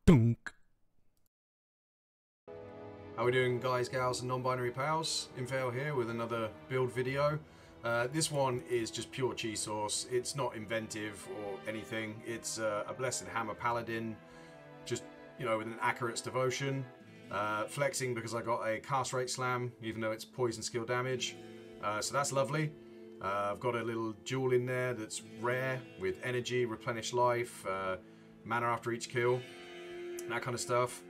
Dunk. How we doing, guys, gals, and non-binary pals? Infail here with another build video. This one is just pure cheese sauce. It's not inventive or anything. It's a Blessed Hammer Paladin, just, you know, with an Accurate's Devotion. Flexing because I got a cast rate slam, even though it's poison skill damage. So that's lovely. I've got a little jewel in there that's rare with energy, replenish life, mana after each kill, that kind of stuff.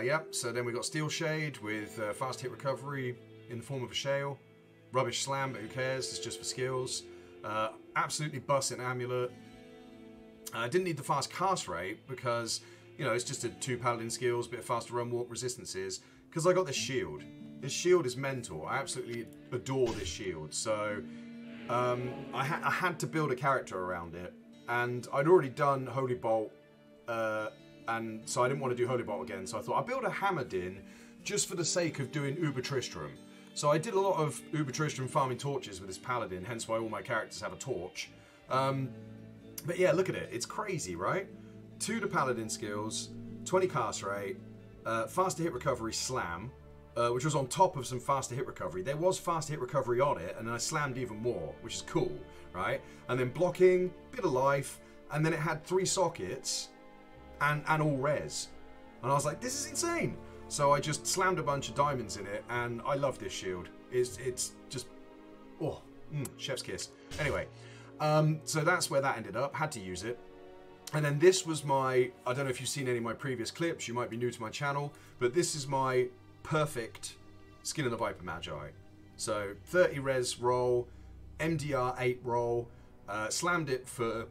Yep, so then we got Steel Shade with fast hit recovery in the form of a shale. Rubbish slam, but who cares? It's just for skills. Absolutely busting amulet. I didn't need the fast cast rate because, you know, it's just a 2 paladin skills, bit of faster run walk resistances. Because I got this shield. This shield is mental. I absolutely adore this shield. So I had to build a character around it, and I'd already done Holy Bolt. And so I didn't want to do Holy Bolt again, so I thought I'd build a Spammerdin just for the sake of doing Uber Tristram. So I did a lot of Uber Tristram farming torches with this Paladin, hence why all my characters have a torch. But yeah, look at it. It's crazy, right? 2 to Paladin skills, 20 cast rate, faster hit recovery slam, which was on top of some faster hit recovery. There was faster hit recovery on it, and then I slammed even more, which is cool, right? And then blocking, bit of life, and then it had 3 sockets, and all res. And I was like, this is insane. So I just slammed a bunch of diamonds in it, and I love this shield. It's just, oh, chef's kiss. Anyway, so that's where that ended up. Had to use it. And then this was my, I don't know if you've seen any of my previous clips, you might be new to my channel, but this is my perfect Skin of the Viper Magi. So 30 res roll, MDR 8 roll, slammed it for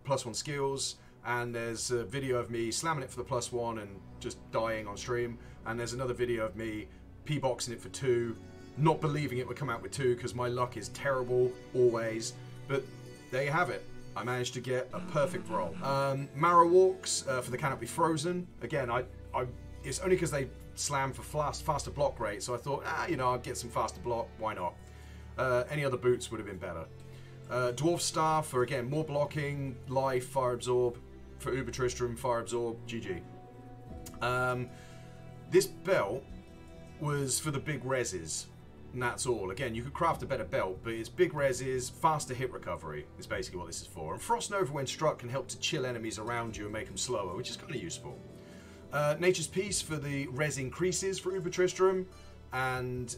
+1 skills, and there's a video of me slamming it for the +1 and just dying on stream, and there's another video of me P-boxing it for 2, not believing it would come out with 2 because my luck is terrible always, but there you have it. I managed to get a perfect roll. Marrow walks for the Canopy Frozen. Again, it's only because they slam for faster block rate, so I thought, you know, I'd get some faster block, why not? Any other boots would have been better. Dwarf Staff for, again, more blocking, life, fire absorb. For Uber Tristram, fire absorb, GG. This belt was for the big reses, and that's all. Again, you could craft a better belt, but it's big reses, faster hit recovery is basically what this is for. And Frost Nova when struck can help to chill enemies around you and make them slower, which is kind of useful. Nature's Peace for the res increases for Uber Tristram, and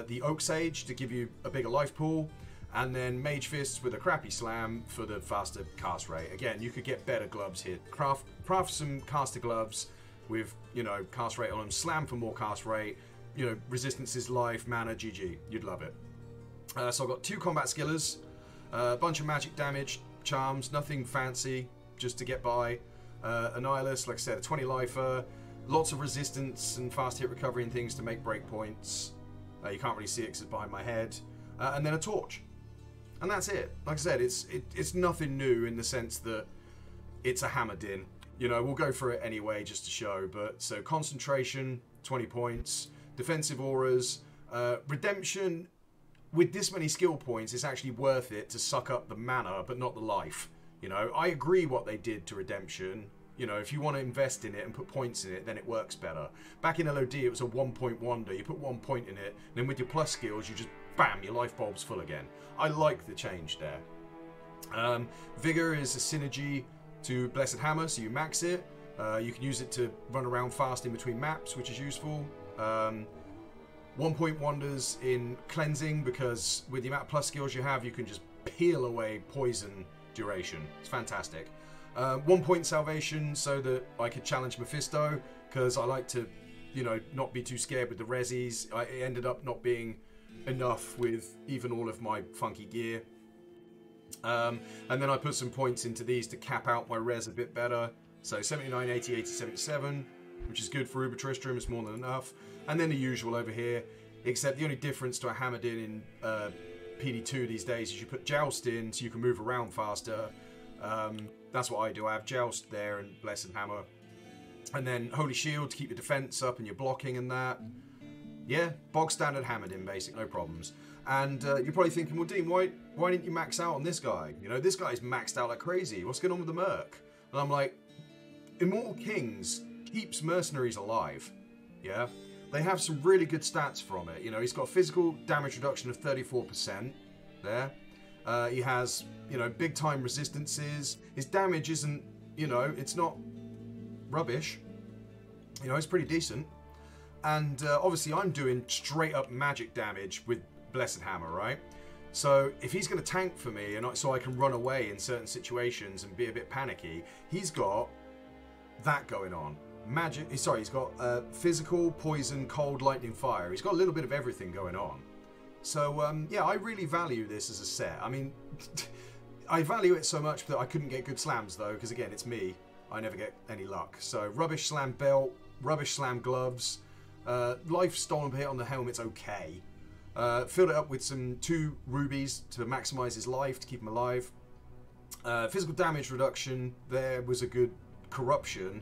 the Oak Sage to give you a bigger life pool. And then Mage Fists with a crappy slam for the faster cast rate. Again, you could get better gloves here. Craft some caster gloves with, you know, cast rate on them. Slam for more cast rate. You know, resistances, life, mana, GG. You'd love it. So I've got 2 combat skillers, a bunch of magic damage, charms, nothing fancy, just to get by. Annihilus, like I said, a 20 lifer. Lots of resistance and fast hit recovery and things to make breakpoints. You can't really see it because it's behind my head. And then a torch. And that's it. Like I said, it's nothing new in the sense that it's a Spammerdin. You know, we'll go for it anyway just to show. But so concentration, 20 points. Defensive auras. Redemption, with this many skill points, it's actually worth it to suck up the mana, but not the life. You know, I agree what they did to Redemption. You know, if you want to invest in it and put points in it, then it works better. Back in LOD, it was a 1-point wonder. You put 1 point in it, and then with your plus skills, you just, bam, your life bulb's full again. I like the change there. Vigor is a synergy to Blessed Hammer, so you max it. You can use it to run around fast in between maps, which is useful. 1-point wonders in cleansing, because with the amount of plus skills you have, you can just peel away poison duration. It's fantastic. 1-point salvation so that I could challenge Mephisto, because I like to, you know, not be too scared with the resis. It ended up not being enough with even all of my funky gear. And then I put some points into these to cap out my res a bit better. So 79, 80, 80, 77, which is good for Uber Tristram. It's more than enough. And then the usual over here, except the only difference to a Spammerdin in PD2 these days is you put Joust in so you can move around faster. That's what I do. I have Joust there and Blessed Hammer. And then Holy Shield to keep your defense up and your blocking and that. Yeah, bog standard Spammerdin, basic, no problems. And you're probably thinking, well, Dean, why didn't you max out on this guy? You know, this guy's maxed out like crazy. What's going on with the Merc? And I'm like, Immortal Kings keeps mercenaries alive. Yeah, they have some really good stats from it. You know, he's got a physical damage reduction of 34% there. He has, you know, big time resistances. His damage isn't, you know, it's not rubbish. You know, it's pretty decent. And obviously I'm doing straight up magic damage with Blessed Hammer, right? So if he's going to tank for me, and so I can run away in certain situations and be a bit panicky, he's got that going on. Magic, sorry, he's got physical, poison, cold, lightning, fire. He's got a little bit of everything going on. So yeah, I really value this as a set. I mean, I value it so much that I couldn't get good slams though, because again, it's me. I never get any luck. So rubbish slam belt, rubbish slam gloves, life stolen hit on the helmet's okay. Filled it up with some 2 rubies to maximize his life, to keep him alive. Physical damage reduction there was a good corruption,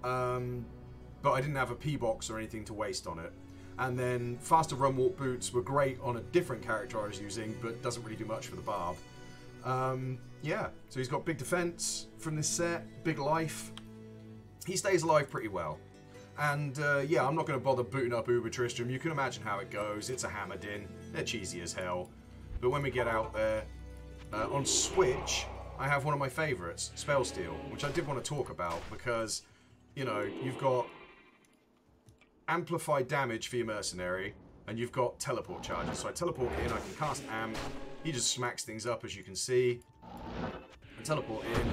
but I didn't have a P-box or anything to waste on it. And then faster run walk boots were great on a different character I was using, but doesn't really do much for the barb. Yeah, so he's got big defense from this set, big life. He stays alive pretty well. And yeah, I'm not going to bother booting up Uber Tristram. You can imagine how it goes. It's a Spammerdin. They're cheesy as hell. But when we get out there, on Switch, I have one of my favourites, Spellsteal, which I did want to talk about because, you know, you've got amplified damage for your mercenary, and you've got teleport charges. So I teleport in, I can cast Amp. He just smacks things up, as you can see. I teleport in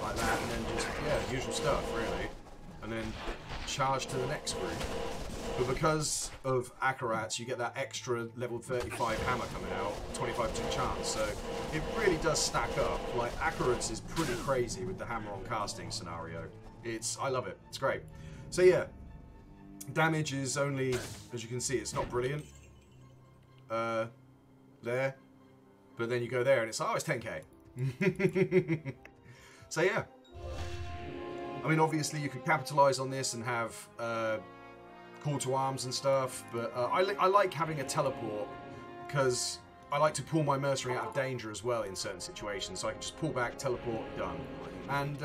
like that, and then just, yeah, usual stuff, really. And then charge to the next group. But because of Akkarats, you get that extra level 35 hammer coming out, 25% chance. So it really does stack up. Like, Akkarats is pretty crazy with the hammer on casting scenario. I love it. It's great. So yeah, damage is only, as you can see, it's not brilliant. There. But then you go there and it's, oh, it's 10k. So yeah. I mean, obviously you could capitalize on this and have call to arms and stuff, but I like having a teleport because I like to pull my mercenary out of danger as well in certain situations, so I can just pull back, teleport, done. And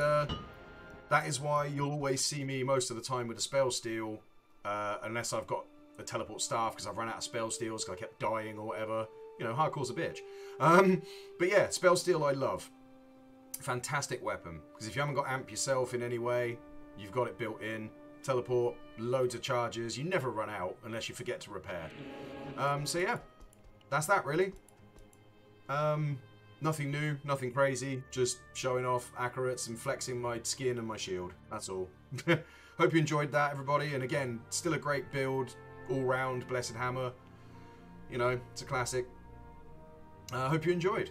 that is why you'll always see me most of the time with a spell steal, unless I've got a teleport staff because I've run out of spell steals because I kept dying or whatever. You know, hardcore's a bitch. But yeah, spell steal I love. Fantastic weapon, because if you haven't got amp yourself in any way, you've got it built in. Teleport, loads of charges, you never run out unless you forget to repair. So yeah, that's that really. Nothing new, nothing crazy, just showing off Akkarats and flexing my skin and my shield, that's all. Hope you enjoyed that, everybody, and again, still a great build, all round, Blessed Hammer. You know, it's a classic. Hope you enjoyed.